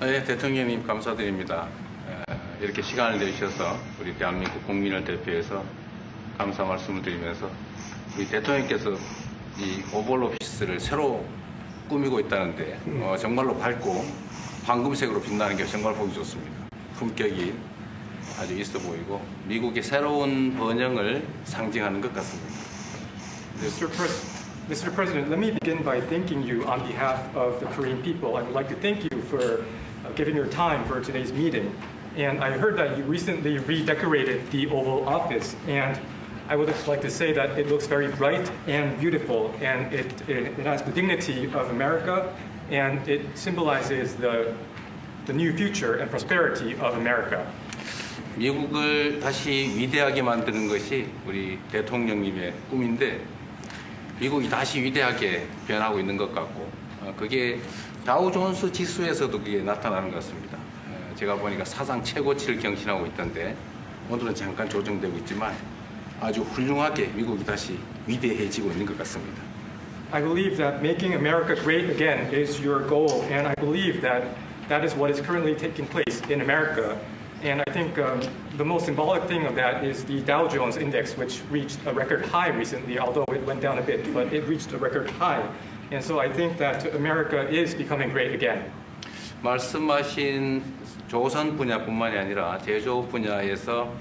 네, 대통령님 감사드립니다. 이렇게 시간을 내주셔서 우리 대한민국 국민을 대표해서 감사 말씀을 드리면서 우리 대통령께서 이 오벌 오피스를 새로 꾸미고 있다는데 정말로 밝고 황금색으로 빛나는 게 정말 보기 좋습니다. 품격이 아주 있어 보이고 미국의 새로운 번영을 상징하는 것 같습니다. Mr. President, let me begin by thanking you on behalf of the Korean people. I would like to thank you for giving your time for today's meeting. And I heard that you recently redecorated the Oval Office, and I would just like to say that it looks very bright and beautiful, and it has the dignity of America, and it symbolizes the new future and prosperity of America. 미국을 다시 위대하게 만드는 것이 우리 대통령님의 꿈인데 미국이 다시 위대하게 변하고 있는 것 같고 그게 다우존스 지수에서도 그게 나타나는 것 같습니다. 제가 보니까 사상 최고치를 경신하고 있던데 오늘은 잠깐 조정되고 있지만 아주 훌륭하게 미국이 다시 위대해지고 있는 것 같습니다. I believe that making America great again is your goal, and I believe that that is what is currently taking place in America. And I think the most symbolic thing of that is the Dow Jones Index, which reached a record high recently, although it went down a bit, but it reached a record high. And so I think that America is becoming great again. 말씀하신 조선 분야뿐만이 아니라 제조업 분야에서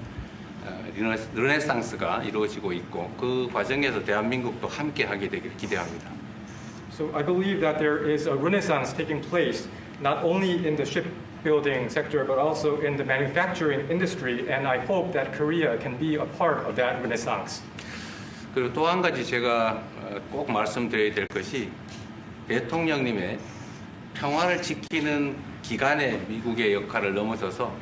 르네상스가 이루어지고 있고 그 과정에서 대한민국도 함께 하게 되기를 기대합니다. So I believe that there is a renaissance taking place not only in the shipbuilding sector but also in the manufacturing industry, and I hope that Korea can be a part of that renaissance. 그리고 또 한 가지 제가 꼭 말씀드려야 될 것이 대통령님의 평화를 지키는 기간의 미국의 역할을 넘어서서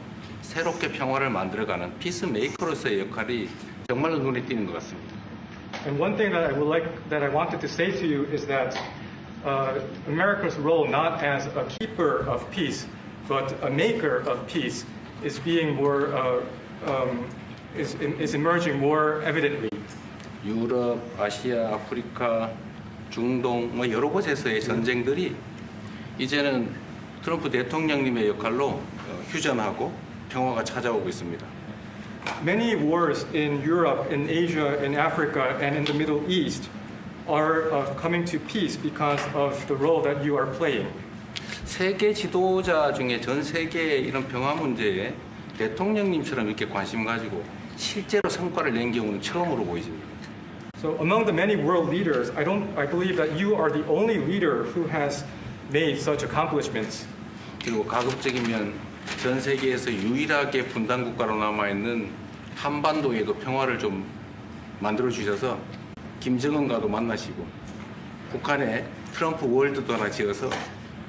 새롭게 평화를 만들어가는 피스메이커로서의 역할이 정말로 눈에 띄는 것 같습니다. And one thing that I wanted to say to you is that America's role not as a keeper of peace, but a maker of peace, is being more is emerging more evidently. 유럽, 아시아, 아프리카, 중동 뭐 여러 곳에서의 전쟁들이 이제는 트럼프 대통령님의 역할로 휴전하고 평화가 찾아오고 있습니다. Many wars in Europe, in Asia, in Africa, and in the Middle East are coming to peace because of the role that you are playing. 세계 지도자 중에 전 세계의 이런 평화 문제에 대통령님처럼 이렇게 관심 가지고 실제로 성과를 낸 경우는 처음으로 보이집니다. So among the many world leaders, I believe that you are the only leader who has made such accomplishments. 그리고 가급적이면 전 세계에서 유일하게 분단 국가로 남아 있는 한반도에도 평화를 좀 만들어 주셔서 김정은과도 만나시고 북한에 트럼프 월드도 하나 지어서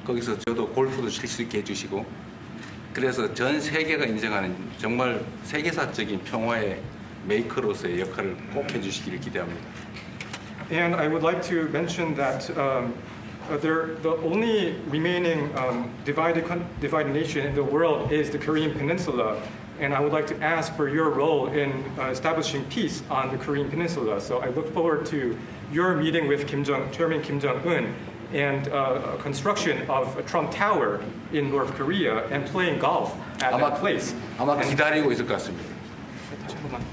거기서 저도 골프도 칠 수 있게 해주시고 그래서 전 세계가 인정하는 정말 세계사적인 평화의 메이커로서의 역할을 꼭 해주시기를 기대합니다. And I would like to mention that the only remaining divided nation in the world is the Korean peninsula. And I would like to ask for your role in establishing peace on the Korean peninsula. So I look forward to your meeting with Chairman Kim Jong-un and construction of a Trump Tower in North Korea and playing golf at that place. 아마 기다리고 있을 것 같습니다.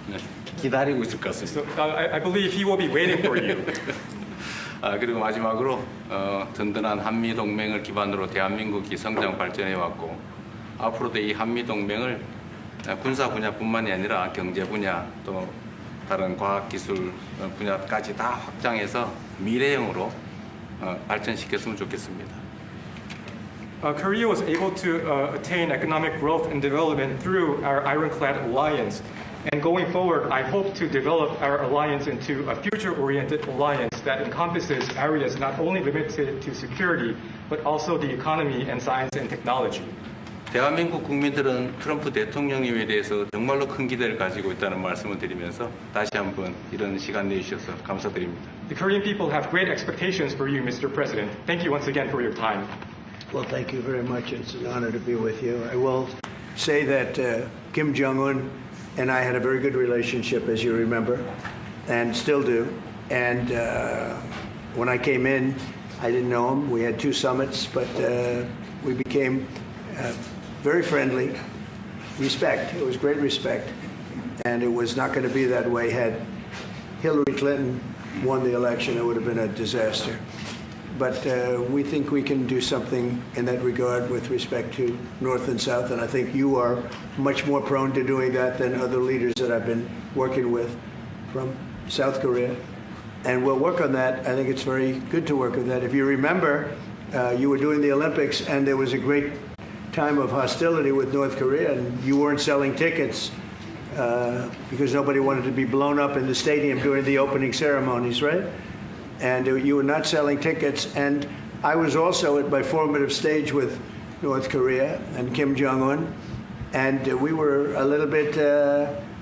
네, 기다리고 있을 것 같습니다. So I believe he will be waiting for you. 그리고 마지막으로 든든한 한미 동맹을 기반으로 대한민국이 성장 발전해 왔고 앞으로도 이 한미 동맹을 군사 분야뿐만이 아니라 경제 분야 또 다른 과학 기술 분야까지 다 확장해서 미래형으로 발전시켰으면 좋겠습니다. Korea was able to attain economic growth and development through our ironclad alliance. And going forward, I hope to develop our alliance into a future-oriented alliance that encompasses areas not only limited to security, but also the economy and science and technology. 대한민국 국민들은 트럼프 대통령님에 대해서 정말로 큰 기대를 가지고 있다는 말씀을 드리면서 다시 한번 이런 시간 내주셔서 감사드립니다. The Korean people have great expectations for you, Mr. President. Thank you once again for your time. Well, thank you very much. It's an honor to be with you. I will say that Kim Jong-un and I had a very good relationship, as you remember, and still do. And when I came in, I didn't know him. We had 2 summits, but we became very friendly, respect. It was great respect. And it was not going to be that way had Hillary Clinton won the election. It would have been a disaster. But we think we can do something in that regard with respect to North and South, and I think you are much more prone to doing that than other leaders that I've been working with from South Korea. And we'll work on that. I think it's very good to work on that. If you remember, you were doing the Olympics, and there was a great time of hostility with North Korea, and you weren't selling tickets because nobody wanted to be blown up in the stadium during the opening ceremonies, right? And you were not selling tickets. And I was also at my formative stage with North Korea and Kim Jong-un, and we were a little bit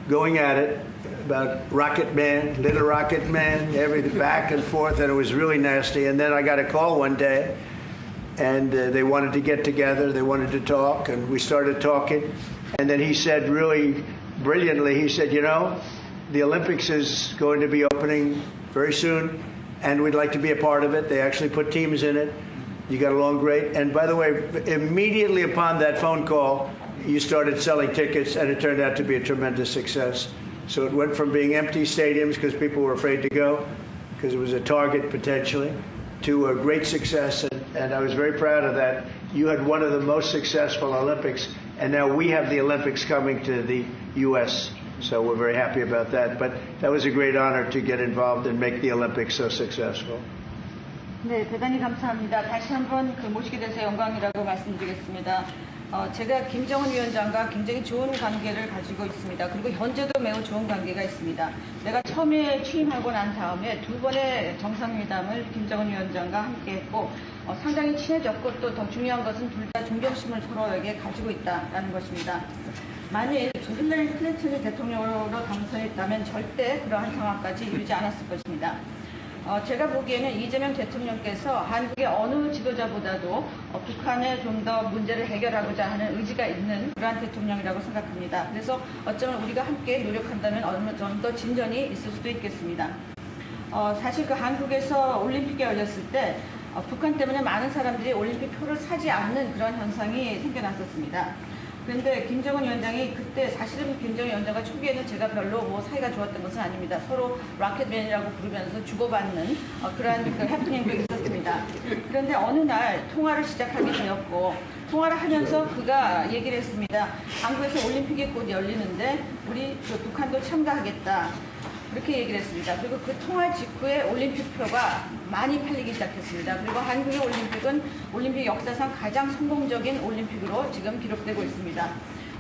going at it about Rocket Man, Little Rocket Man, everything back and forth, and it was really nasty. And then I got a call one day, and they wanted to get together, they wanted to talk, and we started talking. And then he said really brilliantly, he said, you know, the Olympics is going to be opening very soon, and we'd like to be a part of it. They actually put teams in it. You got along great. And by the way, immediately upon that phone call, you started selling tickets, and it turned out to be a tremendous success. So it went from being empty stadiums because people were afraid to go, because it was a target potentially, to a great success. And I was very proud of that. You had one of the most successful Olympics, and now we have the Olympics coming to the U.S., so we're very happy about that. But that was a great honor to get involved and make the Olympics so successful. 네, 대단히 감사합니다. 다시 한번 모시게 돼서 영광이라고 말씀드리겠습니다. 제가 김정은 위원장과 굉장히 좋은 관계를 가지고 있습니다. 그리고 현재도 매우 좋은 관계가 있습니다. 내가 처음에 취임하고 난 다음에 두 번의 정상회담을 김정은 위원장과 함께 했고 상당히 친해졌고 또 더 중요한 것은 둘 다 존경심을 서로에게 가지고 있다는 것입니다. 만일 힐러리 클린턴이 대통령으로 당선했다면 절대 그러한 상황까지 이루지 않았을 것입니다. 제가 보기에는 이재명 대통령께서 한국의 어느 지도자보다도 북한에 좀 더 문제를 해결하고자 하는 의지가 있는 그러한 대통령이라고 생각합니다. 그래서 어쩌면 우리가 함께 노력한다면 어느 정도 진전이 있을 수도 있겠습니다. 사실 그 한국에서 올림픽이 열렸을 때 북한 때문에 많은 사람들이 올림픽 표를 사지 않는 그런 현상이 생겨났었습니다. 그런데 김정은 위원장이 그때 사실은 김정은 위원장과 초기에는 제가 별로 사이가 좋았던 것은 아닙니다. 서로 로켓맨이라고 부르면서 주고받는 그러한 해프닝도 있었습니다. 그런데 어느 날 통화를 시작하게 되었고 통화를 하면서 그가 얘기를 했습니다. 한국에서 올림픽이 곧 열리는데 우리 북한도 참가하겠다. 그렇게 얘기를 했습니다. 그리고 그 통화 직후에 올림픽표가 많이 팔리기 시작했습니다. 그리고 한국의 올림픽은 올림픽 역사상 가장 성공적인 올림픽으로 지금 기록되고 있습니다.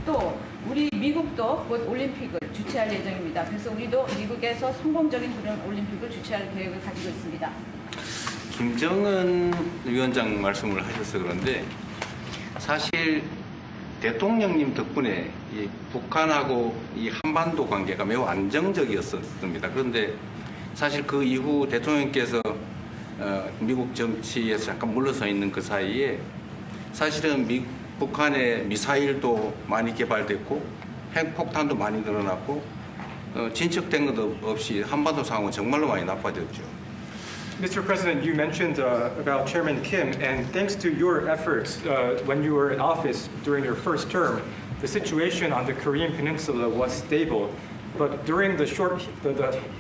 또 우리 미국도 곧 올림픽을 주최할 예정입니다. 그래서 우리도 미국에서 성공적인 그런 올림픽을 주최할 계획을 가지고 있습니다. 김정은 위원장 말씀을 하셔서 그런데 사실 대통령님 덕분에 이 북한하고 이 한반도 관계가 매우 안정적이었습니다. 그런데 사실 그 이후 대통령께서 미국 정치에서 잠깐 물러서 있는 그 사이에 사실은 북한의 미사일도 많이 개발됐고 핵폭탄도 많이 늘어났고 진척된 것도 없이 한반도 상황은 정말로 많이 나빠졌죠. Mr. President, you mentioned about Chairman Kim, and thanks to your efforts when you were in office during your first term, the situation on the Korean Peninsula was stable. But during the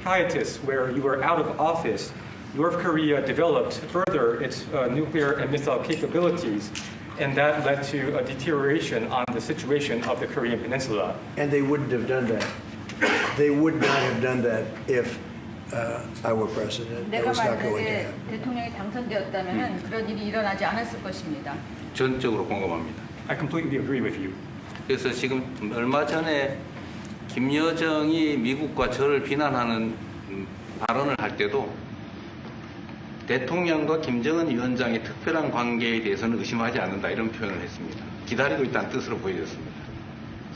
hiatus where you were out of office, North Korea developed further its nuclear and missile capabilities, and that led to a deterioration on the situation of the Korean Peninsula. And they wouldn't have done that. They would not have done that if I were president. That 내가 was not going to 만약에 happen. 대통령이 당선되었다면 그런 일이 일어나지 않았을 것입니다. 전적으로 공감합니다. I completely agree with you. 그래서 지금 얼마 전에 김여정이 미국과 저를 비난하는 발언을 할 때도 대통령과 김정은 위원장의 특별한 관계에 대해서는 의심하지 않는다 이런 표현을 했습니다. 기다리고 있다는 뜻으로 보여졌습니다.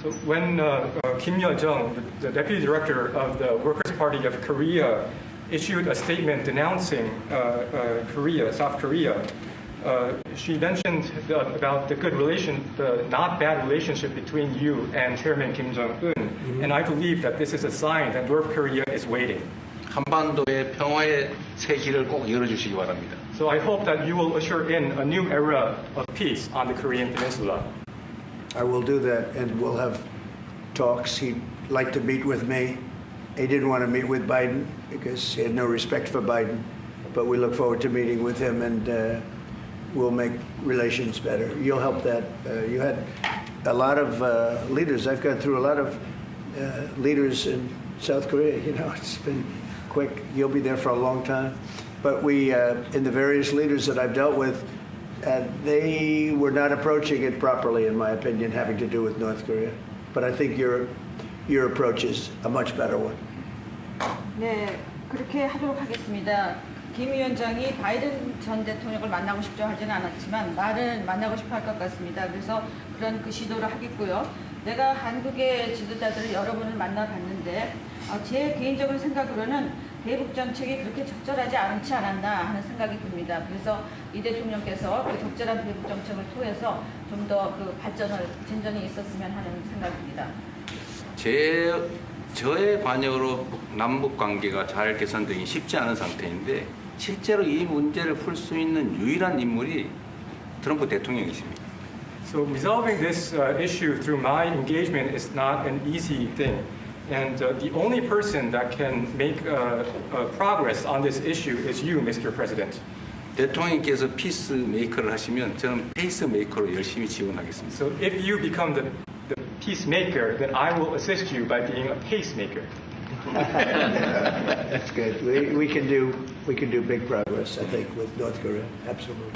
So when Kim Yo-jong, the deputy director of the Workers' Party of Korea, issued a statement denouncing South Korea, she mentioned about the not bad relationship between you and Chairman Kim Jong-un, and I believe that this is a sign that North Korea is waiting. 한반도의 평화의 새 길을 꼭 열어주시기 바랍니다. So I hope that you will usher in a new era of peace on the Korean Peninsula. I will do that, and we'll have talks. He'd like to meet with me. He didn't want to meet with Biden because he had no respect for Biden, but we look forward to meeting with him, and we'll make relations better. You'll help that. You had a lot of leaders. I've gone through a lot of leaders in South Korea. You know, it's been quick. You'll be there for a long time. But we, in the various leaders that I've dealt with, they were not approaching it properly, in my opinion, having to do with North Korea. But I think your approach is a much better one. 네, 그렇게 하도록 하겠습니다. 김 위원장이 바이든 전 대통령을 만나고 싶죠 하지는 않았지만 나는 만나고 싶어 할 것 같습니다. 그래서 그런 그 시도를 하겠고요. 내가 한국의 지도자들을 여러 번을 만나봤는데 제 개인적인 생각으로는 대북 정책이 그렇게 적절하지 않지 않았나 하는 생각이 듭니다. 그래서 이 대통령께서 그 적절한 대북 정책을 통해서 좀 더 그 진전이 있었으면 하는 생각입니다. 저의 관여로 남북 관계가 잘 개선되기 쉽지 않은 상태인데 실제로 이 문제를 풀 수 있는 유일한 인물이 트럼프 대통령이십니다. So resolving this issue through my engagement is not an easy thing. And the only person that can make progress on this issue is you, Mr. President. 대통령께서 피스 메이커를 하시면 저는 페이스 메이커로 열심히 지원하겠습니다. So if you become the peacemaker, then I will assist you by being a pacemaker. That's good. We can do big progress, I think, with North Korea. Absolutely.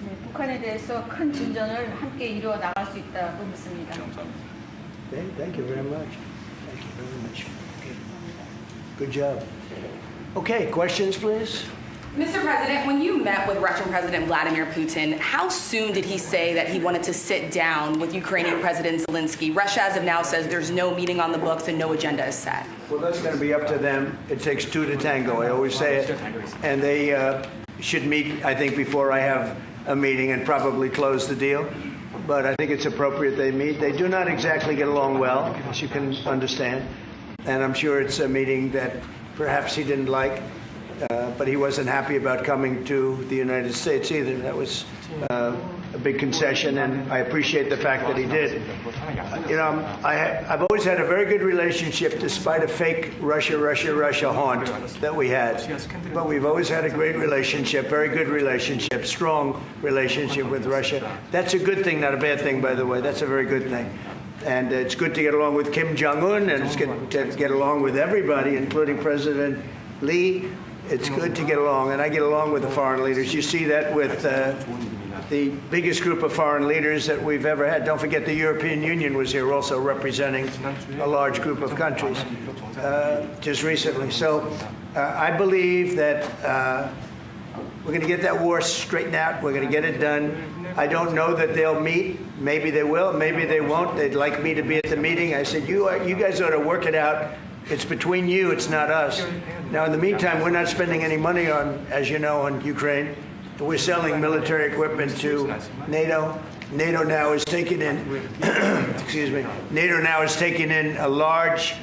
네, 북한에 대해서 큰 진전을 함께 이루어 나갈 수 있다고 믿습니다. 감사합니다. Thank you very much. Thank you very much. Good job. Okay, questions, please? Mr. President, when you met with Russian President Vladimir Putin, how soon did he say that he wanted to sit down with Ukrainian President Zelensky? Russia, as of now, says there's no meeting on the books and no agenda is set. Well, that's going to be up to them. It takes two to tango. I always say it. And they should meet, I think, before I have a meeting and probably close the deal. But I think it's appropriate they meet. They do not exactly get along well, as you can understand. And I'm sure it's a meeting that perhaps he didn't like. But he wasn't happy about coming to the United States either. That was a big concession, and I appreciate the fact that he did. You know, I've always had a very good relationship, despite a fake Russia haunt that we had. But we've always had a great relationship, very good relationship, strong relationship with Russia. That's a good thing, not a bad thing, by the way. That's a very good thing. And it's good to get along with Kim Jong-un, and it's good to get along with everybody, including President Lee. It's good to get along, and I get along with the foreign leaders. You see that with the biggest group of foreign leaders that we've ever had. Don't forget the European Union was here also representing a large group of countries just recently. So I believe that we're going to get that war straightened out. We're going to get it done. I don't know that they'll meet. Maybe they will. Maybe they won't. They'd like me to be at the meeting. I said, you guys ought to work it out. It's between you, it's not us. Now, in the meantime, we're not spending any money on, as you know, on Ukraine. We're selling military equipment to NATO. NATO now is taking in, excuse me, NATO now is taking in a large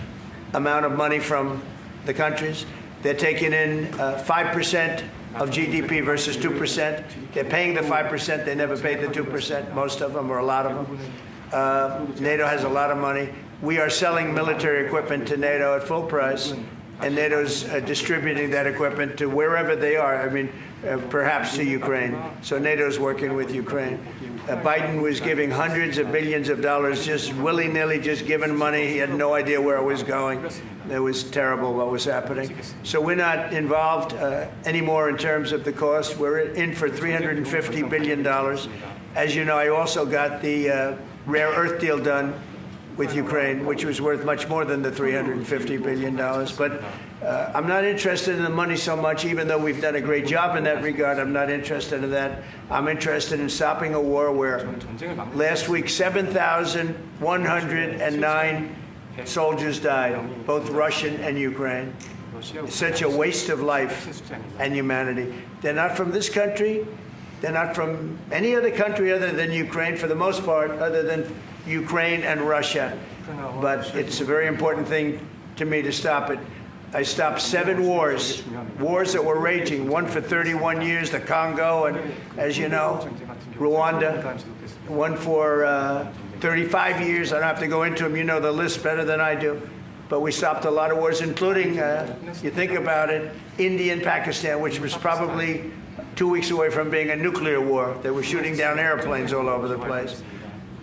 amount of money from the countries. They're taking in 5% of GDP versus 2%. They're paying the 5%. They never paid the 2%, most of them, or a lot of them. NATO has a lot of money. We are selling military equipment to NATO at full price, and NATO's distributing that equipment to wherever they are, I mean, perhaps to Ukraine. So NATO's working with Ukraine. Biden was giving hundreds of billions of dollars, just willy-nilly, just giving money. He had no idea where it was going. It was terrible what was happening. So we're not involved anymore in terms of the cost. We're in for $350 billion. As you know, I also got the rare earth deal done with Ukraine, which was worth much more than the $350 billion. But I'm not interested in the money so much, even though we've done a great job in that regard. I'm not interested in that. I'm interested in stopping a war where last week 7,109 soldiers died, both Russian and Ukraine. It's such a waste of life and humanity. They're not from this country. They're not from any other country other than Ukraine, for the most part, other than Ukraine and Russia. But it's a very important thing to me to stop it. I stopped 7 wars that were raging, one for 31 years, the Congo, and as you know, Rwanda, one for 35 years. I don't have to go into them. You know the list better than I do. But we stopped a lot of wars, including, you think about it, India and Pakistan, which was probably 2 weeks away from being a nuclear war. They were shooting down airplanes all over the place.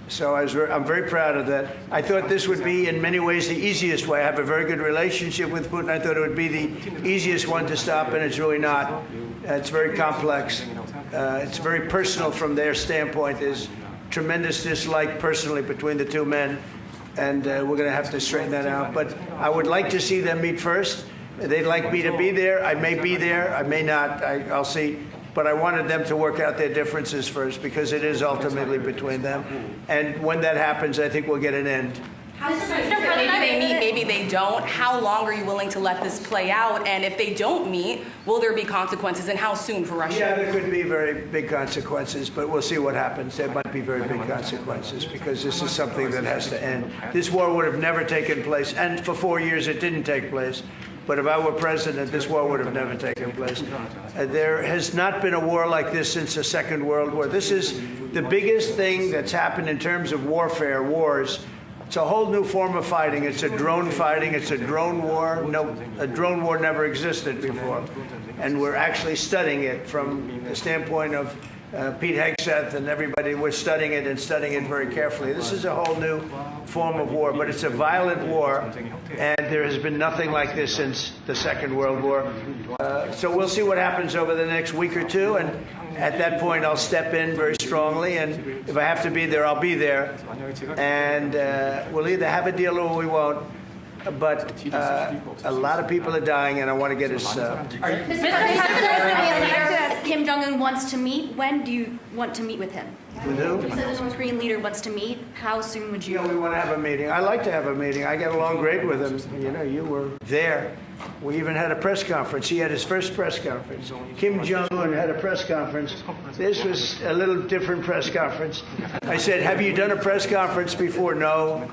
So I'm very proud of that. I thought this would be, in many ways, the easiest way. I have a very good relationship with Putin. I thought it would be the easiest one to stop, and it's really not. It's very complex. It's very personal from their standpoint. There's tremendous dislike personally between the two men, and we're going to have to straighten that out. But I would like to see them meet first. They'd like me to be there. I may be there. I may not. I'll see. But I wanted them to work out their differences first, because it is ultimately between them. And when that happens, I think we'll get an end. Maybe they meet, maybe they don't. How long are you willing to let this play out? And if they don't meet, will there be consequences, and how soon for Russia? Yeah, there could be very big consequences, but we'll see what happens. There might be very big consequences, because this is something that has to end. This war would have never taken place, and for 4 years it didn't take place. But if I were president, this war would have never taken place. There has not been a war like this since the Second World War. This is the biggest thing that's happened in terms of warfare, wars. It's a whole new form of fighting. It's a drone fighting. It's a drone war. No, a drone war never existed before. And we're actually studying it from the standpoint of Pete Hegseth and everybody. We're studying it and studying it very carefully. This is a whole new form of war, but it's a violent war, and there has been nothing like this since the Second World War. So we'll see what happens over the next week or two, and at that point I'll step in very strongly, and if I have to be there, I'll be there. And we'll either have a deal or we won't. But a lot of people are dying, and I want to get us... Mr. President, Kim Jong-un wants to meet. When do you want to meet with him? With who? You said the North Korean leader wants to meet. How soon would you? You know, we want to have a meeting. I like to have a meeting. I get along great with him. You know, you were there. We even had a press conference. He had his first press conference. Kim Jong-un had a press conference. This was a little different press conference. I said, have you done a press conference before? No.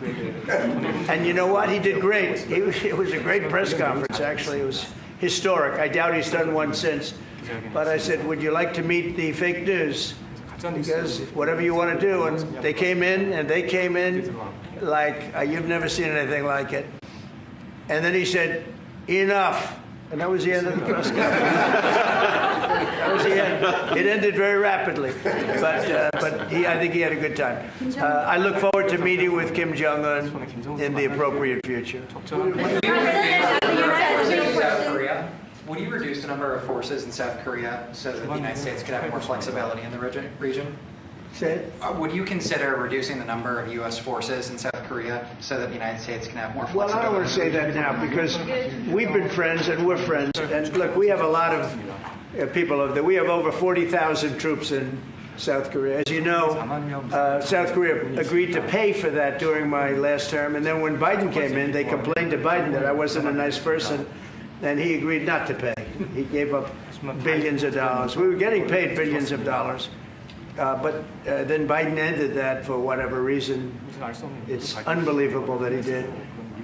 And you know what? He did great. It was a great press conference, actually. It was historic. I doubt he's done one since. But I said, would you like to meet the fake news? Because whatever you want to do. And they came in like you've never seen anything like it. And then he said, enough. And that was the end of the press conference. That was the end. It ended very rapidly. But I think he had a good time. I look forward to meeting with Kim Jong-un in the appropriate future. Would you reduce the number of forces in South Korea so that the United States could have more flexibility in the region? Say it. Would you consider reducing the number of U.S. forces in South Korea so that the United States can have more flexibility? Well, I don't want to say that now, because we've been friends and we're friends. And look, we have a lot of people over there. We have over 40,000 troops in South Korea. As you know, South Korea agreed to pay for that during my last term. And then when Biden came in, they complained to Biden that I wasn't a nice person. And he agreed not to pay. He gave up billions of dollars. We were getting paid billions of dollars. But then Biden ended that for whatever reason. It's unbelievable that he did.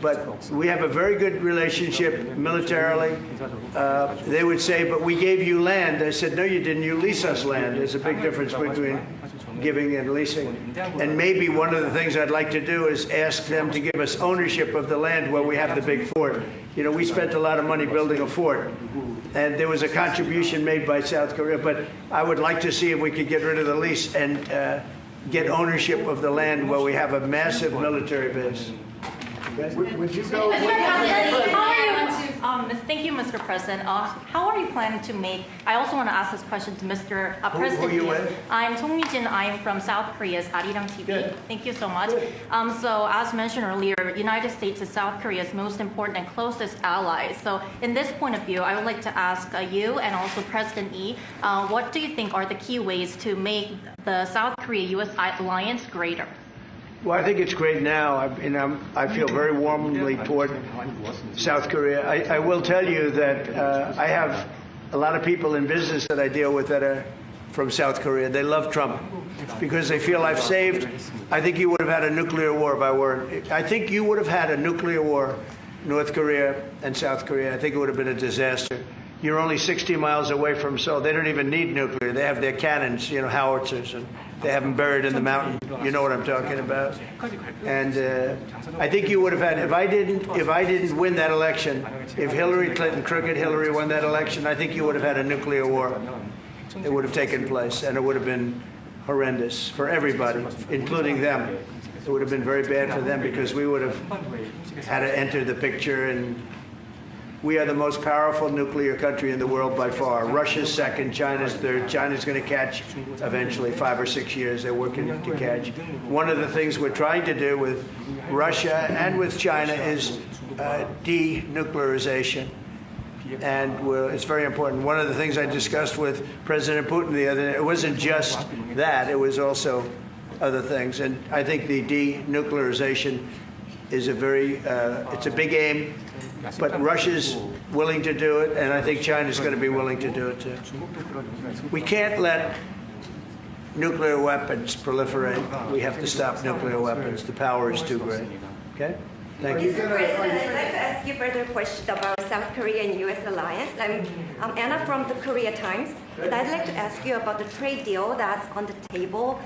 But we have a very good relationship militarily. They would say, but we gave you land. I said, no, you didn't. You lease us land. There's a big difference between giving and leasing. And maybe one of the things I'd like to do is ask them to give us ownership of the land where we have the big fort. You know, we spent a lot of money building a fort. And there was a contribution made by South Korea. But I would like to see if we could get rid of the lease and get ownership of the land where we have a massive military base. Would you go? Thank you, Mr. President. How are you planning to make? I also want to ask this question to Mr. President. Who are you with? I'm Song Mi-jin. I'm from South Korea's Arirang TV. Good. Thank you so much. So, as mentioned earlier, United States is South Korea's most important and closest ally. So, in this point of view, I would like to ask you and also President Lee, what do you think are the key ways to make the South Korea-U.S. alliance greater? Well, I think it's great now. I feel very warmly toward South Korea. I will tell you that I have a lot of people in business that I deal with that are from South Korea. They love Trump because they feel I've saved. I think you would have had a nuclear war if I weren't. I think you would have had a nuclear war, North Korea and South Korea. I think it would have been a disaster. You're only 60 miles away from Seoul. They don't even need nuclear. They have their cannons, you know, howitzers. And They have them buried in the mountain. You know what I'm talking about. And I think you would have had, if I didn't win that election, if Hillary Clinton, crooked Hillary, won that election, I think you would have had a nuclear war. It would have taken place, and it would have been horrendous for everybody, including them. It would have been very bad for them because we would have had to enter the picture, and we are the most powerful nuclear country in the world by far. Russia's second, China's third. China's going to catch eventually, 5 or 6 years. They're working to catch. One of the things we're trying to do with Russia and with China is denuclearization. And it's very important. One of the things I discussed with President Putin the other day, it wasn't just that, it was also other things. And I think the denuclearization is it's a big aim, but Russia's willing to do it, and I think China's going to be willing to do it too. We can't let nuclear weapons proliferate. We have to stop nuclear weapons. The power is too great. Okay? Thank you. Mr. President, I'd like to ask you further question about South Korea and U.S. alliance. I'm Anna from the Korea Times, and I'd like to ask you about the trade deal that's on the table.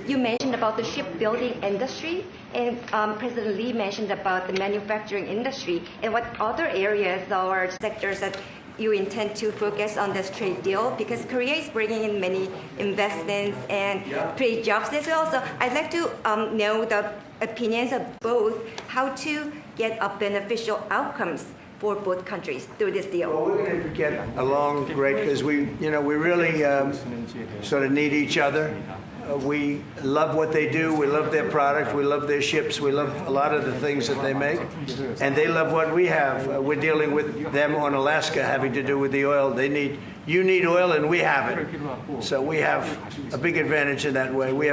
You mentioned about the shipbuilding industry, and President Lee mentioned about the manufacturing industry. And what other areas or sectors that you intend to focus on this trade deal? Because Korea is bringing in many investments and create jobs as well. So I'd like to know the opinions of both, how to get a beneficial outcomes for both countries through this deal. Well, we're going to get along great because we really sort of need each other. We love what they do. We love their product. We love their ships. We love a lot of the things that they make. And they love what we have. We're dealing with them on Alaska having to do with the oil. You need oil and we have it. So we have a big advantage in that way. We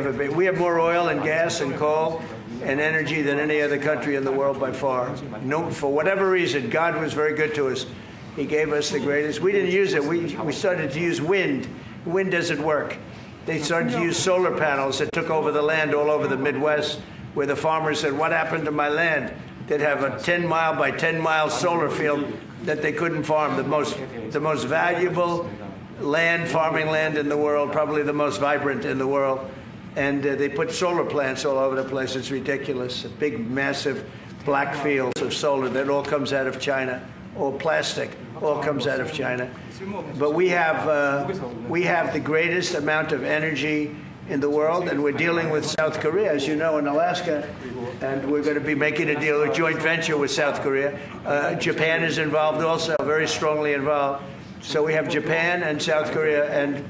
have more oil and gas and coal and energy than any other country in the world by far. No, for whatever reason, God was very good to us. He gave us the greatest. We didn't use it. We started to use wind. Wind doesn't work. They started to use solar panels that took over the land all over the Midwest, where the farmers said, what happened to my land? They'd have a 10-mile by 10-mile solar field that they couldn't farm, the most valuable farming land in the world, probably the most vibrant in the world. And they put solar plants all over the place. It's ridiculous. Big, massive black fields of solar that all comes out of China, or plastic, all comes out of China. But we have the greatest amount of energy in the world, and we're dealing with South Korea, as you know, in Alaska, and we're going to be making a deal, a joint venture with South Korea. Japan is involved also, very strongly involved. So we have Japan and South Korea, and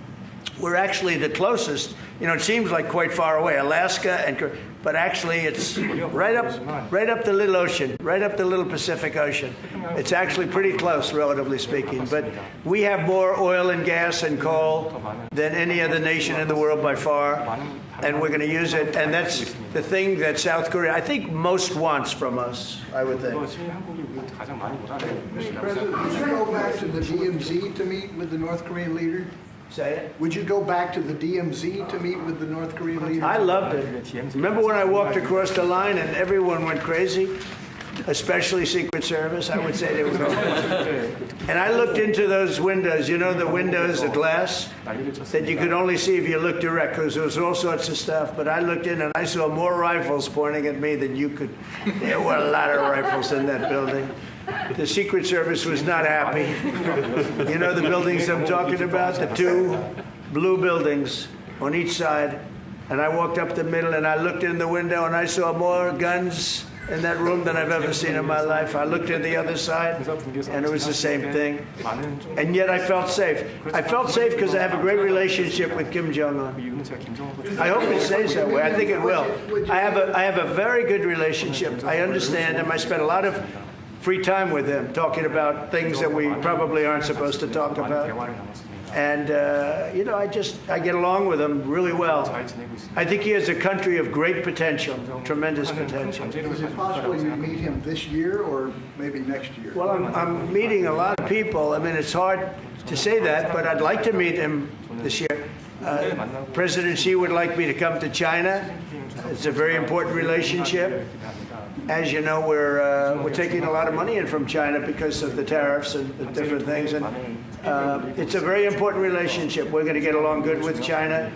we're actually the closest. It seems like quite far away, Alaska, but actually it's right up the little ocean, right up the little Pacific Ocean. It's actually pretty close, relatively speaking. But we have more oil and gas and coal than any other nation in the world by far, and we're going to use it. And that's the thing that South Korea, I think, most wants from us, I would think. Mr. President, would you go back to the DMZ to meet with the North Korean leader? Say it. Would you go back to the DMZ to meet with the North Korean leader? I loved it. Remember when I walked across the line and everyone went crazy? Especially Secret Service, I would say they were going crazy. And I looked into those windows, the windows, the glass, that you could only see if you looked direct, because there was all sorts of stuff. But I looked in and I saw more rifles pointing at me than you could. There were a lot of rifles in that building. The Secret Service was not happy. You know the buildings I'm talking about? The two blue buildings on each side. And I walked up the middle and I looked in the window and I saw more guns in that room than I've ever seen in my life. I looked at the other side and it was the same thing. And yet I felt safe. I felt safe because I have a great relationship with Kim Jong-un. I hope it stays that way. I think it will. I have a very good relationship. I understand him. I spent a lot of free time with him, talking about things that we probably aren't supposed to talk about. And, I get along with him really well. I think he has a country of great potential, tremendous potential. Is it possible you meet him this year or maybe next year? Well, I'm meeting a lot of people. I mean, it's hard to say that, but I'd like to meet him this year. President Xi would like me to come to China. It's a very important relationship. As you know, we're taking a lot of money in from China because of the tariffs and the different things. And it's a very important relationship. We're going to get along good with China.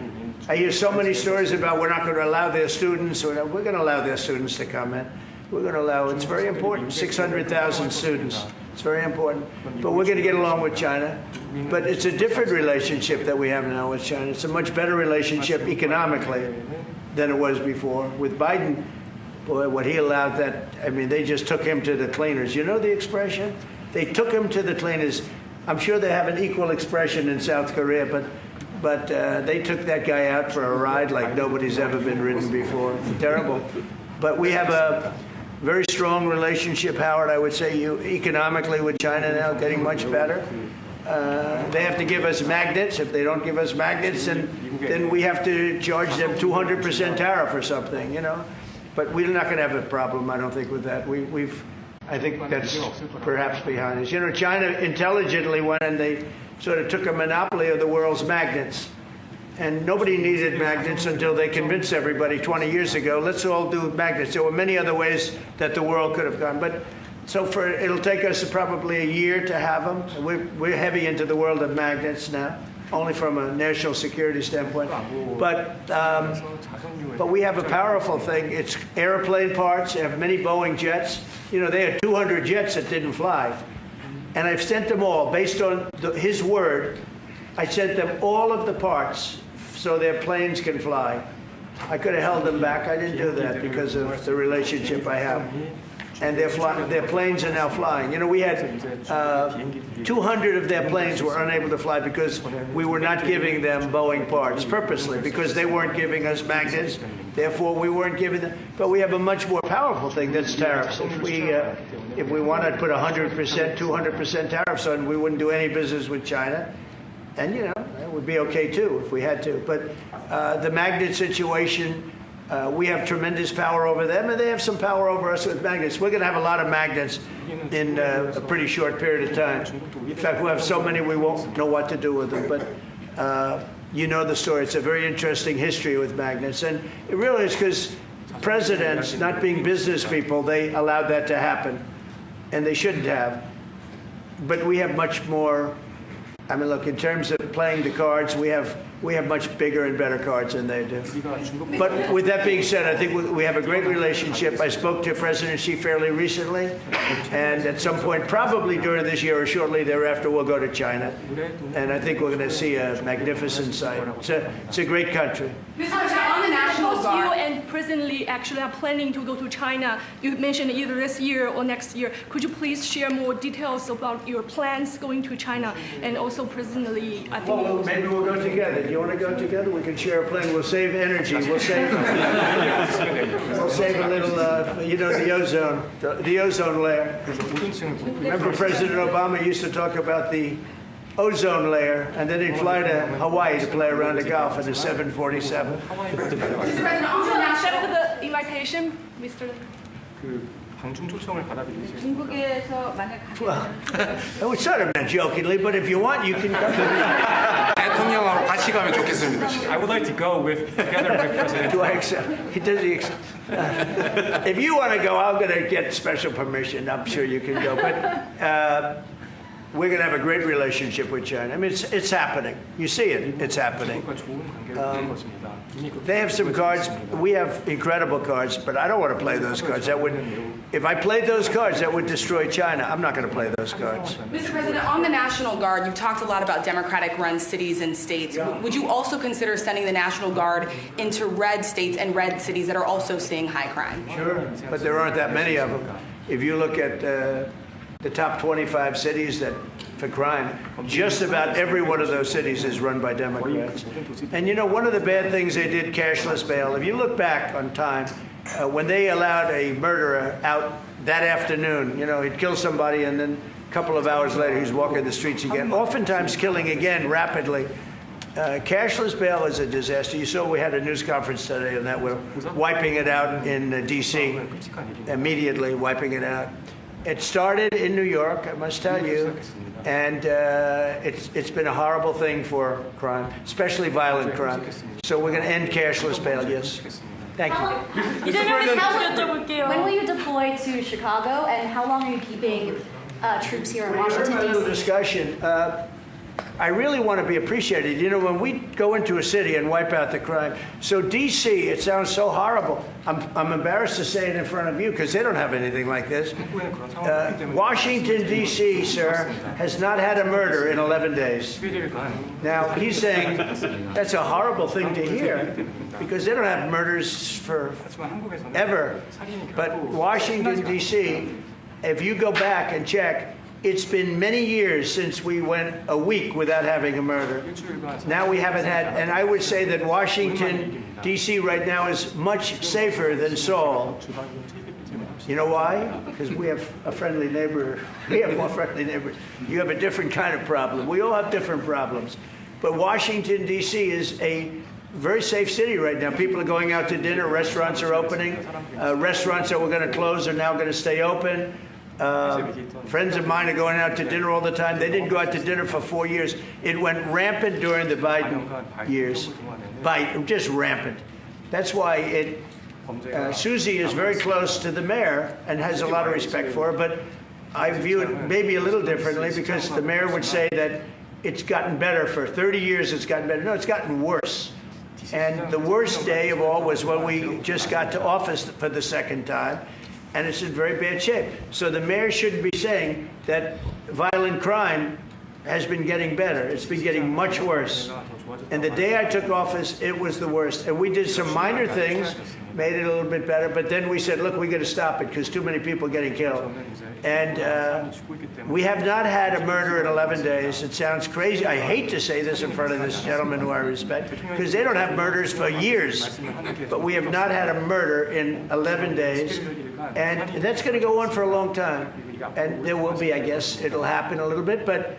I hear so many stories about we're not going to allow their students, or we're going to allow their students to come in. We're going to allow, it's very important, 600,000 students. It's very important. But we're going to get along with China. But it's a different relationship that we have now with China. It's a much better relationship economically than it was before. With Biden, boy, what he allowed that, I mean, they just took him to the cleaners. You know the expression? They took him to the cleaners. I'm sure they have an equal expression in South Korea, but they took that guy out for a ride like nobody's ever been ridden before. Terrible. But we have a very strong relationship, Howard, I would say, economically with China now, getting much better. They have to give us magnets. If they don't give us magnets, then we have to charge them 200% tariff or something, you know. But we're not going to have a problem, I don't think, with that. I think that's perhaps behind us. You know, China intelligently went and they sort of took a monopoly of the world's magnets. And nobody needed magnets until they convinced everybody 20 years ago, let's all do magnets. There were many other ways that the world could have gone. But so it'll take us probably a year to have them. We're heavy into the world of magnets now, only from a national security standpoint. But we have a powerful thing. It's airplane parts. They have many Boeing jets. You know, they had 200 jets that didn't fly. And I've sent them all, based on his word, I sent them all of the parts so their planes can fly. I could have held them back. I didn't do that because of the relationship I have. And their planes are now flying. You know, we had 200 of their planes were unable to fly because we were not giving them Boeing parts purposely, because they weren't giving us magnets. Therefore, we weren't giving them. But we have a much more powerful thing, that's tariffs. If we wanted to put 100%, 200% tariffs on, we wouldn't do any business with China. And, you know, it would be okay, too, if we had to. But the magnet situation, we have tremendous power over them, and they have some power over us with magnets. We're going to have a lot of magnets in a pretty short period of time. In fact, we'll have so many we won't know what to do with them. But you know the story. It's a very interesting history with magnets. And it really is because presidents, not being business people, they allowed that to happen. And they shouldn't have. But we have much more. I mean, look, in terms of playing the cards, we have much bigger and better cards than they do. But with that being said, I think we have a great relationship. I spoke to President Xi fairly recently, and at some point, probably during this year or shortly thereafter, we'll go to China. And I think we're going to see a magnificent sight. It's a great country. Mr. President, on the National You Guard. and President Lee actually are planning to go to China. You mentioned either this year or next year. Could you please share more details about your plans going to China? And also President Lee, I think. Well, maybe we'll go together. Do you want to go together? We can share a plane. We'll save energy. We'll save a little, you know, the ozone layer. Remember President Obama used to talk about the ozone layer, and then he'd fly to Hawaii to play around the Gulf in a 747. Mr. President, on the National Accept the invitation, Mr. 중국에서 만약 It was sort of meant jokingly, but if you want, you can go. 대통령하고 같이 가면 좋겠습니다. I would like to go together with President. Do I accept? Does he accept? If you want to go, I'm going to get special permission. I'm sure you can go. But we're going to have a great relationship with China. I mean, it's happening. You see it. It's happening. They have some cards. We have incredible cards, but I don't want to play those cards. If I played those cards, that would destroy China. I'm not going to play those cards. Mr. President, on the National Guard, you've talked a lot about Democratic-run cities and states. Would you also consider sending the National Guard into red states and red cities that are also seeing high crime? Sure, but there aren't that many of them. If you look at the top 25 cities for crime, just about every one of those cities is run by Democrats. And you know, one of the bad things they did, cashless bail, if you look back on time, when they allowed a murderer out that afternoon, you know, he'd kill somebody and then a couple of hours later he's walking the streets again, oftentimes killing again rapidly. Cashless bail is a disaster. You saw we had a news conference today on that. We're wiping it out in D.C., immediately wiping it out. It started in New York, I must tell you, and it's been a horrible thing for crime, especially violent crime. So we're going to end cashless bail, yes. Thank you. When will you deploy to Chicago, and how long are you keeping troops here in We're Washington, in a little D.C.? discussion. I really want to be appreciated. You know, when we go into a city and wipe out the crime, so D.C., it sounds so horrible. I'm embarrassed to say it in front of you because they don't have anything like this. Washington, D.C., sir, has not had a murder in 11 days. Now, he's saying that's a horrible thing to hear because they don't have murders for ever. But Washington, D.C., if you go back and check, it's been many years since we went a week without having a murder. Now we haven't had, and I would say that Washington, D.C. right now is much safer than Seoul. You know why? Because we have a friendly neighbor. We have more friendly neighbors. You have a different kind of problem. We all have different problems. But Washington, D.C. is a very safe city right now. People are going out to dinner. Restaurants are opening. Restaurants that were going to close are now going to stay open. Friends of mine are going out to dinner all the time. They didn't go out to dinner for 4 years. It went rampant during the Biden years. Just rampant. That's why Susie is very close to the mayor and has a lot of respect for her, but I view it maybe a little differently because the mayor would say that it's gotten better for 30 years, it's gotten better. No, it's gotten worse. And the worst day of all was when we just got to office for the second time. And it's in very bad shape. So the mayor shouldn't be saying that violent crime has been getting better. It's been getting much worse. And the day I took office, it was the worst. And we did some minor things, made it a little bit better, but then we said, look, we got to stop it because too many people are getting killed. And we have not had a murder in 11 days. It sounds crazy. I hate to say this in front of this gentleman who I respect because they don't have murders for years. But we have not had a murder in 11 days. And that's going to go on for a long time. And there will be, I guess, it'll happen a little bit, but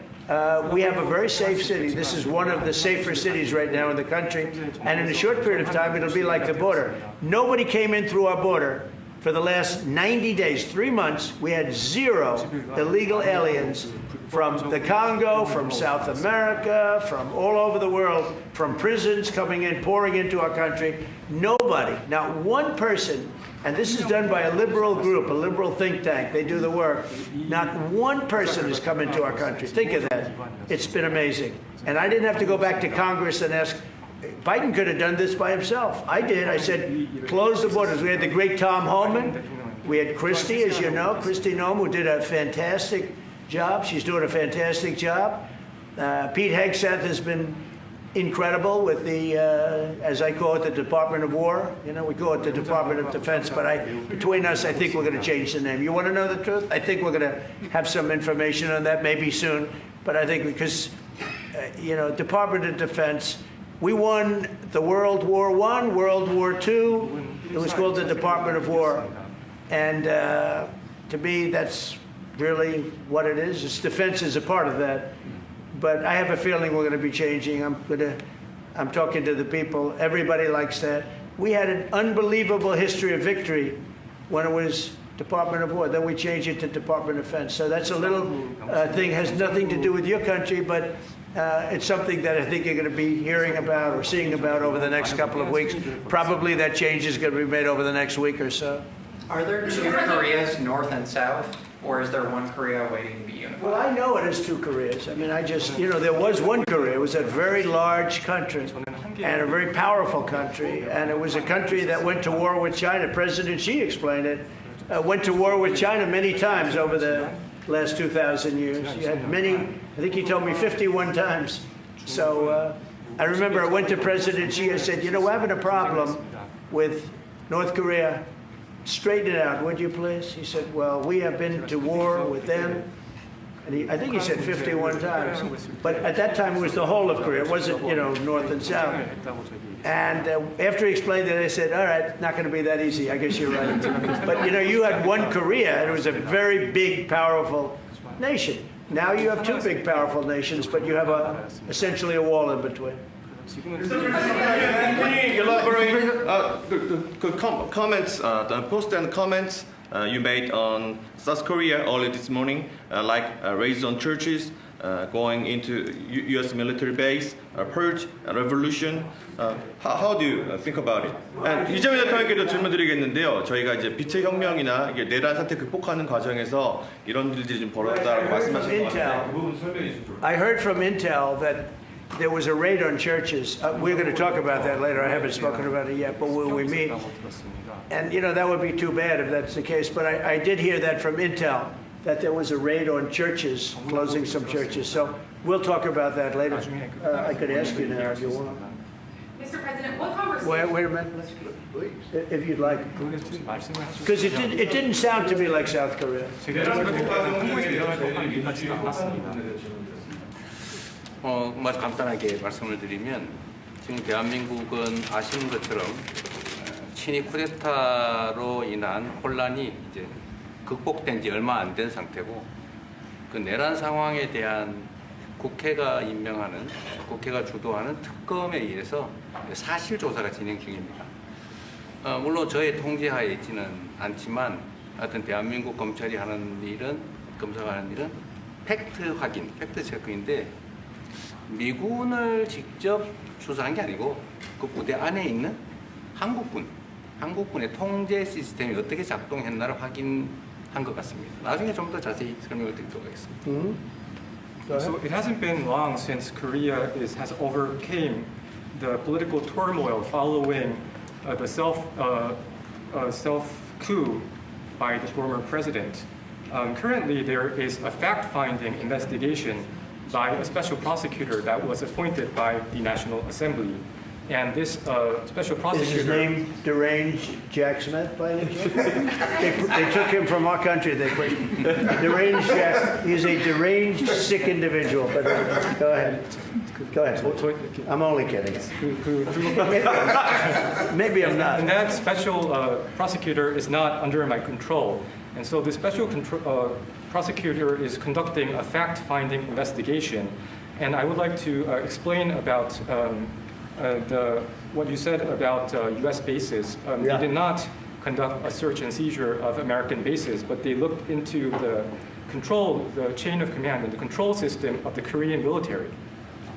we have a very safe city. This is one of the safer cities right now in the country. And in a short period of time, it'll be like the border. Nobody came in through our border for the last 90 days, 3 months. We had 0 illegal aliens from the Congo, from South America, from all over the world, from prisons coming in, pouring into our country. Nobody, not one person, and this is done by a liberal group, a liberal think tank. They do the work. Not one person has come into our country. Think of that. It's been amazing. And I didn't have to go back to Congress and ask. Biden could have done this by himself. I did. I said, close the borders. We had the great Tom Homan. We had Christie, as you know, Christie Noem, who did a fantastic job. She's doing a fantastic job. Pete Hegseth has been incredible with the, as I call it, the Department of War. You know, we call it the Department of Defense, but between us, I think we're going to change the name. You want to know the truth? I think we're going to have some information on that maybe soon, but I think because, you know, Department of Defense, we won the World War I, World War II. It was called the Department of War. And to me, that's really what it is. It's defense is a part of that. But I have a feeling we're going to be changing. I'm talking to the people. Everybody likes that. We had an unbelievable history of victory when it was Department of War. Then we changed it to Department of Defense. So that's a little thing, has nothing to do with your country, but it's something that I think you're going to be hearing about or seeing about over the next couple of weeks. Probably that change is going to be made over the next week or so. Are there 2 Koreas, North and South, or is there one Korea waiting to be unified? Well, I know it is 2 Koreas. I mean, you know, there was one Korea. It was a very large country and a very powerful country. And it was a country that went to war with China. President Xi explained it. Went to war with China many times over the last 2,000 years. You had many, I think he told me 51 times. So I remember I went to President Xi. I said, you know, we're having a problem with North Korea. Straighten it out, would you please? He said, well, we have been to war with them. And I think he said 51 times. But at that time, it was the whole of Korea. It wasn't, you know, North and South. And after he explained it, I said, all right, not going to be that easy. I guess you're right. But, you know, you had one Korea, and it was a very big, powerful nation. Now you have 2 big, powerful nations, but you have essentially a wall in between. Can you elaborate the comments, the post and comments you made on South Korea early this morning, like raids on churches, going into U.S. military base, purge, revolution. How do you think about it? And 이재명 대통령께도 질문드리겠는데요. 저희가 이제 빛의 혁명이나 이게 내란 사태 극복하는 과정에서 이런 일들이 좀 벌어졌다고 말씀하신 것 같아요. 그 부분 설명해 주시죠. I heard from Intel that there was a raid on churches. We're going to talk about that later. I haven't spoken about it yet, but when we meet, and you know that would be too bad if that's the case. But I did hear that from Intel, that there was a raid on churches, closing some churches. So we'll talk about that later. I could ask you now if you want. Mr. President, what conversation? Wait a minute, if you'd like. Because it didn't sound to me like South Korea. 간단하게 말씀을 드리면 지금 대한민국은 아시는 것처럼 친위 쿠데타로 인한 혼란이 이제 극복된 지 얼마 안 된 상태고 그 내란 상황에 대한 국회가 임명하는 국회가 주도하는 특검에 의해서 사실 조사가 진행 중입니다. 물론 저의 통제하에 있지는 않지만 하여튼 대한민국 검찰이 하는 일은 검사가 하는 일은 팩트 확인, 팩트 체크인데 미군을 직접 수사한 게 아니고 그 부대 안에 있는 한국군의 통제 시스템이 어떻게 작동했나를 확인한 것 같습니다. 나중에 좀 더 자세히 설명을 드리도록 하겠습니다. So it hasn't been long since Korea has overcame the political turmoil following the self coup by the former president. Currently, there is a fact-finding investigation by a special prosecutor that was appointed by the National Assembly. And this special prosecutor... Is his name Deranged Jack Smith, by any chance? They took him from our country. They put Deranged Jack. He's a deranged, sick individual. But go ahead. Go ahead. I'm only kidding. Maybe I'm not. And that special prosecutor is not under my control. And so the special prosecutor is conducting a fact-finding investigation. And I would like to explain about what you said about U.S. bases. They did not conduct a search and seizure of American bases, but they looked into the chain of command and the control system of the Korean military.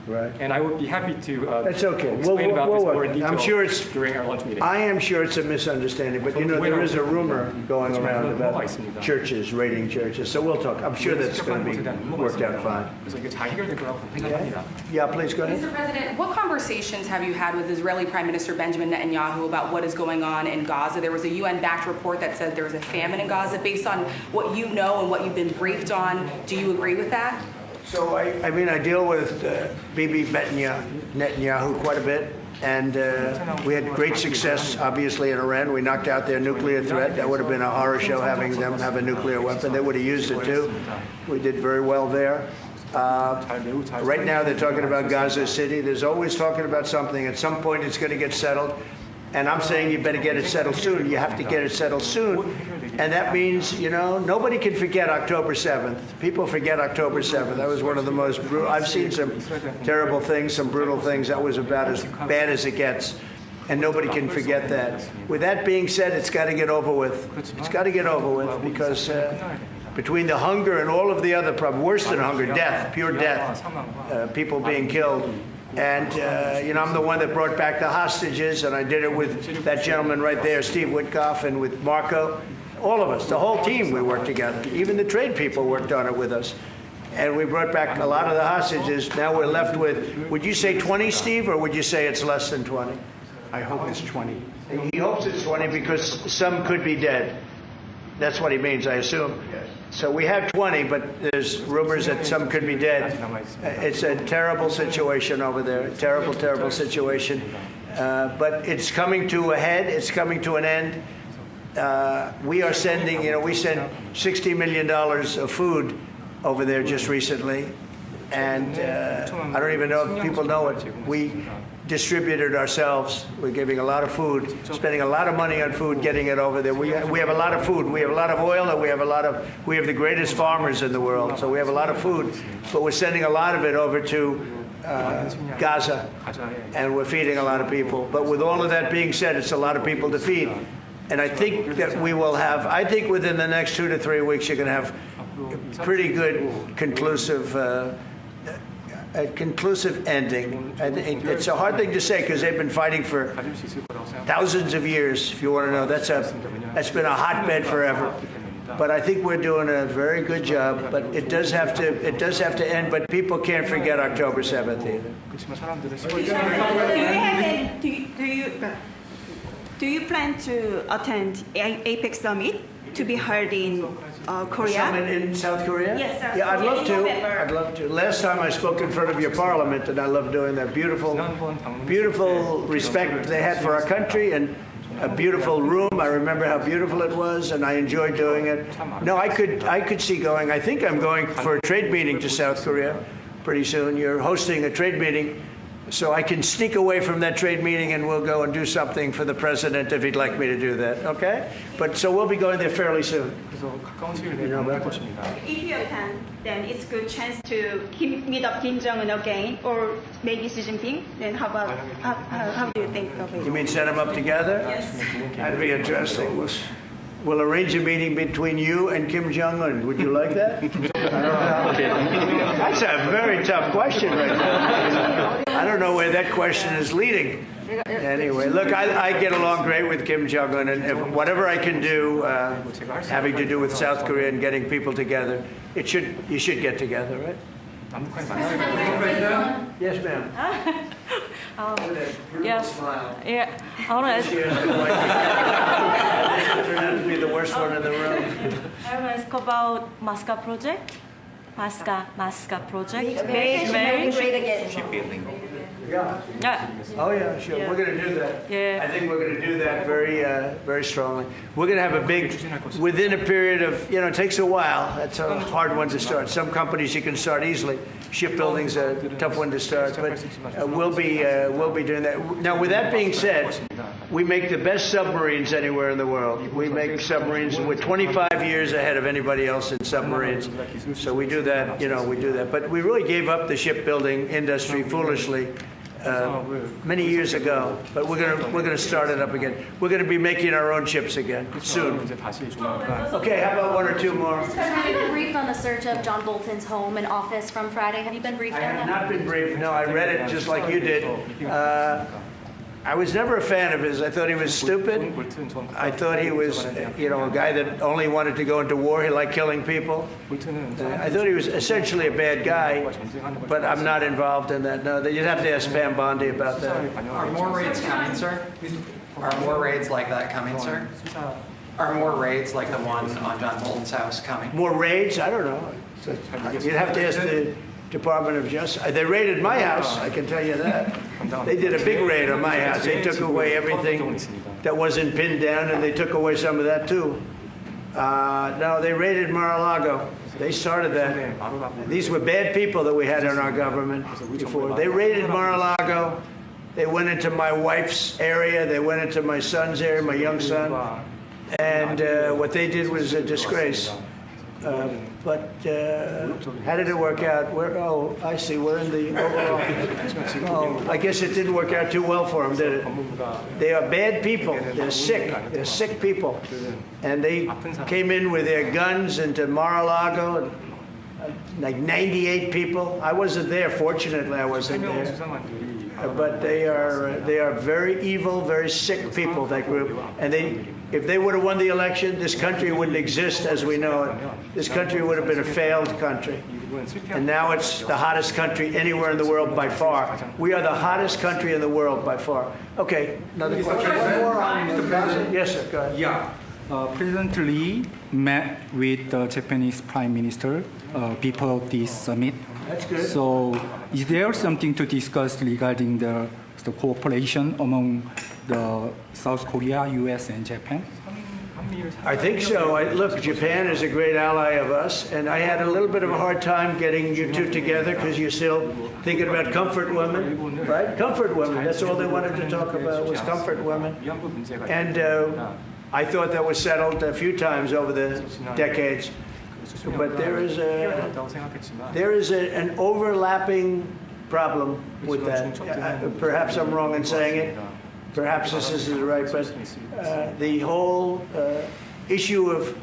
Right. And I would be happy to That's okay. explain about this more in detail I'm sure it's, during our lunch meeting. I am sure it's a misunderstanding, but you know, there is a rumor going around about churches, raiding churches, so we'll talk. I'm sure that's going to be worked out fine. Yeah, please go ahead. Mr. President, what conversations have you had with Israeli Prime Minister Benjamin Netanyahu about what is going on in Gaza? There was a UN-backed report that said there was a famine in Gaza. Based on what you know and what you've been briefed on, do you agree with that? So, I mean, I deal with Bibi Netanyahu quite a bit, and we had great success, obviously, in Iran. We knocked out their nuclear threat. That would have been a horror show, having them have a nuclear weapon. They would have used it, too. We did very well there. Right now, they're talking about Gaza City. There's always talking about something. At some point, it's going to get settled. And I'm saying you better get it settled soon. You have to get it settled soon. And that means, you know, nobody can forget October 7th. People forget October 7th. That was one of the most brutal. I've seen some terrible things, some brutal things. That was about as bad as it gets. And nobody can forget that. With that being said, it's got to get over with. It's got to get over with because between the hunger and all of the other problems, worse than hunger, death, pure death, people being killed. And, you know, I'm the one that brought back the hostages, and I did it with that gentleman right there, Steve Witkoff, and with Marco. All of us, the whole team, we worked together. Even the trade people worked on it with us. And we brought back a lot of the hostages. Now we're left with, would you say 20, Steve, or would you say it's less than 20? I hope it's 20. He hopes it's 20 because some could be dead. That's what he means, I assume. Yes. So we have 20, but there's rumors that some could be dead. It's a terrible situation over there, terrible, terrible situation. But it's coming to a head, it's coming to an end. We are sending, you know, we sent $60 million of food over there just recently. And I don't even know if people know it. We distributed ourselves. We're giving a lot of food, spending a lot of money on food, getting it over there. We have a lot of food. We have a lot of oil, and we have the greatest farmers in the world. So we have a lot of food, but we're sending a lot of it over to Gaza, and we're feeding a lot of people. But with all of that being said, it's a lot of people to feed. And I think that we will have, I think within the next 2 to 3 weeks, you're going to have pretty good, conclusive a conclusive ending. I think it's a hard thing to say because they've been fighting for thousands of years. If you want to know, that's been a hotbed forever. But I think we're doing a very good job. But it does have to end. But people can't forget October 7th either. Do you plan to attend APEC summit to be held in Korea? Summit in South Korea? Yes, South Yeah, I'd Korea love in to. November. I'd love to. Last time I spoke in front of your parliament, and I love doing that. Beautiful respect they had for our country, and a beautiful room. I remember how beautiful it was, and I enjoyed doing it. No, I could see going. I think I'm going for a trade meeting to South Korea pretty soon. You're hosting a trade meeting. So I can sneak away from that trade meeting and we'll go and do something for the president if he'd like me to do that, okay? But so we'll be going there fairly soon. You know about this? If you attend, then it's a good chance to meet up Kim Jong-un again, or maybe Xi Jinping. Then how do you think of it? You mean set them up together? Yes. That'd be interesting. We'll arrange a meeting between you and Kim Jong-un. Would you like that? I don't know. That's a very tough question right now. I don't know where that question is leading. Anyway, look, I get along great with Kim Jong-un, and if whatever I can do having to do with South Korea and getting people together, you should get together, right? Yes, ma'am. Yes. Smile. Yeah. I want to ask. Turned out to be the worst one in the room. I want to ask about Masca project. Masca project. Make great again. Shipbuilding. Yeah. Oh yeah, sure. Yeah. We're going to do that. Yeah. I think we're going to do that very strongly. We're going to have a big, within a period of, it takes a while. That's a hard one to start. Some companies you can start easily. Shipbuilding's a tough one to start, but we'll be doing that. Now, with that being said, we make the best submarines anywhere in the world. We make submarines. We're 25 years ahead of anybody else in submarines. So we do that. We do that. But we really gave up the shipbuilding industry foolishly. Many years ago, but we're gonna start it up again. We're gonna be making our own ships again soon. Okay, how about one or two more? Have you been briefed on the search of John Bolton's home and office from Friday? Have you been briefed I on have that? not been briefed. No, I read it just like you did. I was never a fan of his. I thought he was stupid. I thought he was, a guy that only wanted to go into war. He liked killing people. I thought he was essentially a bad guy, but I'm not involved in that. No, you'd have to ask Pam Bondi about that. Are more raids coming, sir? Are more raids like that coming, sir? Are more raids like the one on John Bolton's house coming? More raids? I don't know. You'd have to ask the Department of Justice. They raided my house, I can tell you that. They did a big raid on my house. They took away everything that wasn't pinned down, and they took away some of that too. No, they raided Mar-a-Lago. They started that. These were bad people that we had in our government before. They raided Mar-a-Lago. They went into my wife's area. They went into my son's area, my young son. And what they did was a disgrace. But how did it work out? I see. We're in the overall. I guess it didn't work out too well for them, did it? They are bad people. They're sick. They're sick people. And they came in with their guns into Mar-a-Lago, and like 98 people. I wasn't there. Fortunately, I wasn't there. But they are very evil, very sick people, that group. And if they would have won the election, this country wouldn't exist as we know it. This country would have been a failed country. And now it's the hottest country anywhere in the world by far. We are the hottest country in the world by far. Okay, another question. Mr. President? Yes, sir, go ahead. Yeah. President Lee met with the Japanese Prime Minister before this summit. That's good. So is there something to discuss regarding the cooperation among the South Korea, US, and Japan? I think so. Look, Japan is a great ally of us, and I had a little bit of a hard time getting you two together because you're still thinking about comfort women, right? Comfort women. That's all they wanted to talk about was comfort women. And I thought that was settled a few times over the decades. But there is an overlapping problem with that. Perhaps I'm wrong in saying it. Perhaps this isn't right, but the whole issue of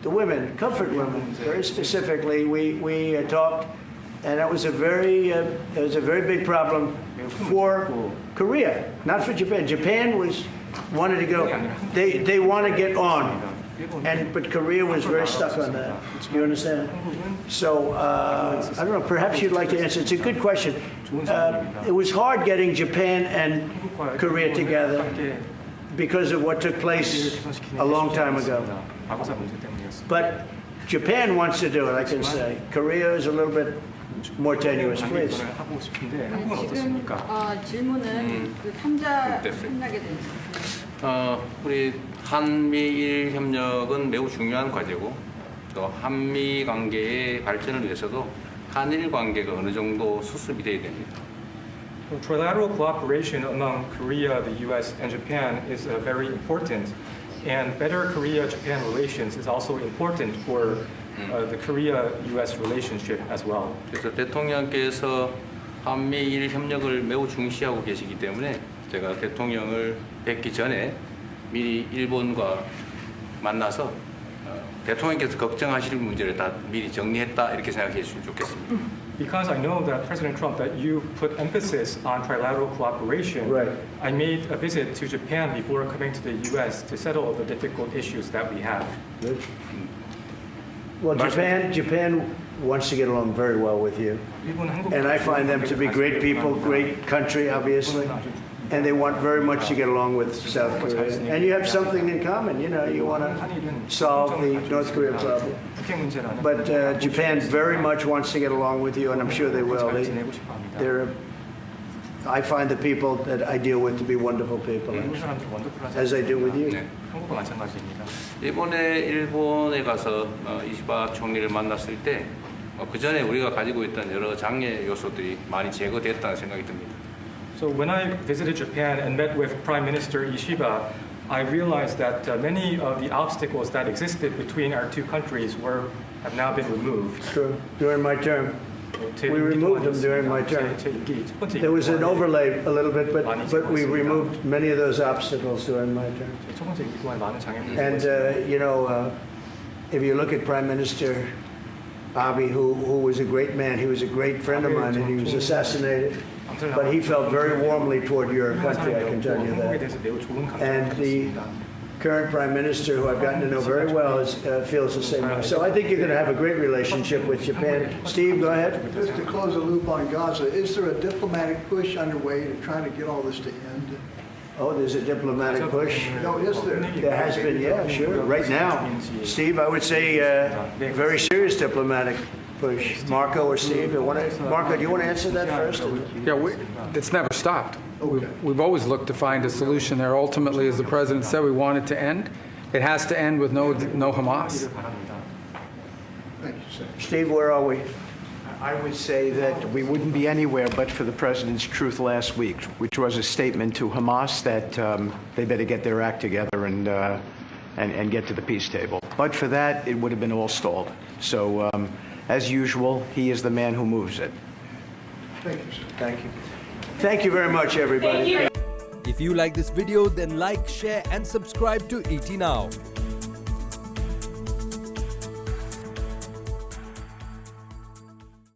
the women, comfort women, very specifically, we talked And that was a very big problem for Korea, not for Japan. Japan wanted to go. They want to get on, but Korea was very stuck on that. You understand? So I don't know. Perhaps you'd like to answer. It's a good question. It was hard getting Japan and Korea together because of what took place a long time ago. But Japan wants to do it, I can say. Korea is a little bit more tenuous, please. 지금 질문은 그 3자 협력에 대해서. 우리 한미일 협력은 매우 중요한 과제고 또 한미 관계의 발전을 위해서도 한일 관계가 어느 정도 수습이 돼야 됩니다. Trilateral cooperation among Korea, the U.S., and Japan is very important, and better Korea-Japan relations is also important for the Korea-U.S. relationship as well. 그래서 대통령께서 한미일 협력을 매우 중시하고 계시기 때문에 제가 대통령을 뵙기 전에 미리 일본과 만나서 대통령께서 걱정하실 문제를 다 미리 정리했다 이렇게 생각해 주시면 좋겠습니다. Because I know that President Trump, that you put emphasis on trilateral cooperation, Right. I made a visit to Japan before coming to the U.S. to settle the difficult issues that we have. Good. Well, Japan wants to get along very well with you. And I find them to be great people, great country, obviously. And they want very much to get along with South Korea. And you have something in common, you know, you want to solve the North Korea problem. But Japan very much wants to get along with you, and I'm sure they will. I find the people that I deal with to be wonderful people, as I do with you. 이번에 일본에 가서 이시바 총리를 만났을 때 그 전에 우리가 가지고 있던 여러 장애 요소들이 많이 제거됐다는 생각이 듭니다. So when I visited Japan and met with Prime Minister Ishiba, I realized that many of the obstacles that existed between our two countries have now been removed. True. During my term. We removed them during my term. There was an overlay a little bit, but we removed many of those obstacles during my term. And, you know, if you look at Prime Minister Abe, who was a great man, he was a great friend of mine, and he was assassinated. But he felt very warmly toward your country, I can tell you that. And the current Prime Minister, who I've gotten to know very well, feels the same way. So I think you're going to have a great relationship with Japan. Steve, go ahead. Just to close the loop on Gaza, is there a diplomatic push underway to try to get all this to end? Oh, there's a diplomatic push? No, is there? There has been, yeah, sure. Right now, Steve, I would say very serious diplomatic push. Marco or Steve? Marco, do you want to answer that first? Yeah, it's never stopped. We've always looked to find a solution there. Ultimately, as the President said, we want it to end. It has to end with no Hamas. Thank you, sir. Steve, where are we? I would say that we wouldn't be anywhere but for the President's truth last week, which was a statement to Hamas that they better get their act together and get to the peace table. But for that, it would have been all stalled. So, as usual, he is the man who moves it. Thank you, sir. Thank you. Thank you very much, everybody. If you like this video, then like, share and subscribe to ET Now.